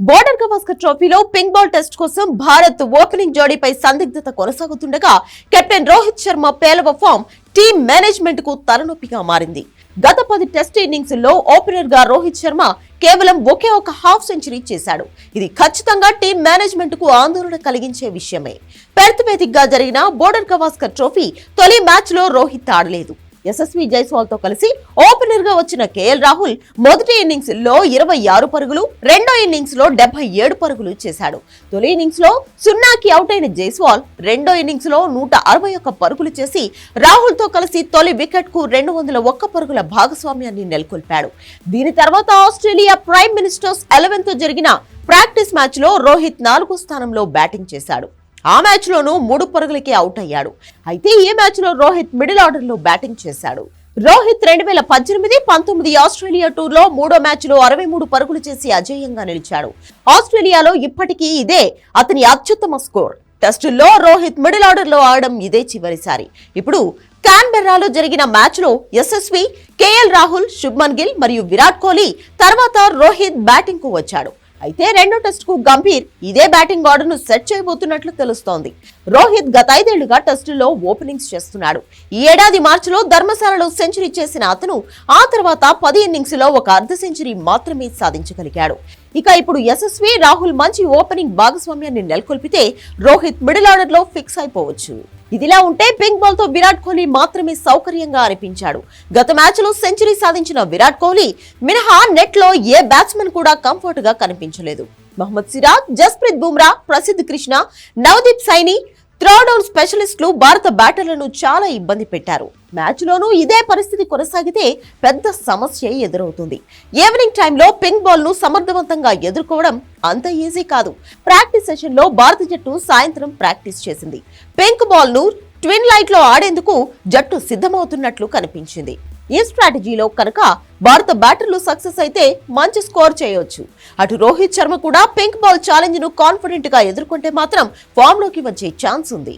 Border Gavaskar ట్రోఫీలో pink ball test కోసం Bharat opening జోడీపై సందిగ్ధత కొనసాగుతుండగా కెప్టెన్ రోహిత్ శర్మ పేలవ ఫామ్ టీం మేనేజ్మెంట్ కు తలనొప్పిగా మారింది. గత 10 టెస్ట్ ఇన్నింగ్స్ లో ఓపెనర్ గా రోహిత్ శర్మ కేవలం ఒకే ఒక హాఫ్ సెంచరీ చేశాడు. ఇది ఖచ్చితంగా టీం మేనేజ్మెంట్ కు ఆందోళన కలిగించే విషయమే. పెర్త్ వేదికగా గా జరిగిన బోర్డర్ గవాస్కర్ ట్రోఫీ తొలి మ్యాచ్ లో రోహిత్ ఆడలేదు. యశస్వి జైస్వాల్ తో కలిసి ఓపెనర్ గా వచ్చిన కేఎల్ రాహుల్ మొదటి ఇన్నింగ్స్ లో 26 పరుగులు, రెండో ఇన్నింగ్స్ లో 77 పరుగులు చేశాడు. తొలి ఇన్నింగ్స్ లో 0కి అవుట్ అయిన జైస్వాల్ రెండో ఇన్నింగ్స్ లో 161 పరుగులు చేసి రాహుల్ తో కలిసి తొలి వికెట్ కు 201 పరుగుల భాగస్వామ్యాన్ని నెలకొల్పాడు. దీని తర్వాత ఆస్ట్రేలియా ప్రైమ్ మినిస్టర్స్ 11 తో జరిగిన ప్రాక్టీస్ మ్యాచ్ లో రోహిత్ 4వ స్థానంలో బ్యాటింగ్ చేశాడు. ఆ మ్యాచ్ లోనూ 3 పరుగులకే అవుట్ అయ్యాడు. అయితే ఈ మ్యాచ్ లో రోహిత్ మిడిల్ ఆర్డర్ లో బ్యాటింగ్ చేశాడు. రోహిత్ 2018-19 ఆస్ట్రేలియా టూర్ లో 3వ మ్యాచ్ లో 63 పరుగులు చేసి అజేయంగా నిలిచాడు. ఆస్ట్రేలియాలో ఇప్పటికీ ఇదే అతని అత్యుత్తమ స్కోర్. టెస్టుల్లో రోహిత్ మిడిల్ ఆర్డర్ లో ఆడడం ఇదే చివరిసారి. ఇప్పుడు కాన్బెర్రాలో జరిగిన మ్యాచ్ లో యశస్వి, కేఎల్ రాహుల్, శుభ్మన్ గిల్ మరియు విరాట్ కోహ్లీ తర్వాత రోహిత్ బ్యాటింగ్ కు వచ్చాడు. అయితే రెండో టెస్ట్ కు గంభీర్ ఇదే బ్యాటింగ్ ఆర్డర్ ను సెట్ చేయబోతున్నట్లు తెలుస్తోంది. రోహిత్ గత 5 ఏళ్లుగా టెస్టుల్లో ఓపెనింగ్స్ చేస్తున్నాడు. ఈ ఏడాది మార్చిలో ధర్మశాలలో సెంచరీ చేసిన అతను ఆ తర్వాత 10 ఇన్నింగ్స్ లో ఒక అర్ధ సెంచరీ మాత్రమే సాధించగలిగాడు. ఇక ఇప్పుడు యశస్వి, రాహుల్ మంచి ఓపెనింగ్ భాగస్వామ్యాన్ని నెలకొల్పితే రోహిత్ మిడిల్ ఆర్డర్ లో ఫిక్స్ అయిపోవచ్చు. ఇదిలా ఉంటే పింక్ బాల్ తో విరాట్ కోహ్లీ మాత్రమే సౌకర్యంగా అనిపించాడు. గత మ్యాచ్ లో సెంచరీ సాధించిన విరాట్ కోహ్లీ మినహా నెట్ లో ఏ బ్యాట్స్మెన్ కూడా కంఫర్ట్ గా కనిపించలేదు. మహమ్మద్ సిరాజ్, జస్ప్రీత్ బుమ్రా, ప్రసిద్ధ్ కృష్ణ, నవదీప్ సైని, త్రోడౌన్ స్పెషలిస్టులు భారత బ్యాటర్లను చాలా ఇబ్బంది పెట్టారు. మ్యాచ్ లోనూ ఇదే పరిస్థితి కొనసాగితే పెద్ద సమస్య ఎదురవుతుంది. ఈవినింగ్ టైంలో పింక్ బాల్ ను సమర్థవంతంగా ఎదుర్కోవడం అంత ఈజీ కాదు. ప్రాక్టీస్ సెషన్ లో భారత జట్టు సాయంత్రం ప్రాక్టీస్ చేసింది. పింక్ బాల్ ను ట్విన్ లైట్ లో ఆడేందుకు జట్టు సిద్ధమవుతున్నట్లు కనిపించింది. ఈ స్ట్రాటజీలో కనుక భారత బ్యాటర్లు సక్సెస్ అయితే మంచి స్కోర్ చేయొచ్చు. అటు రోహిత్ శర్మ కూడా పింక్ బాల్ ఛాలెంజ్ ను కాన్ఫిడెంట్ గా ఎదుర్కొంటే మాత్రం ఫామ్ లోకి వచ్చే ఛాన్స్ ఉంది.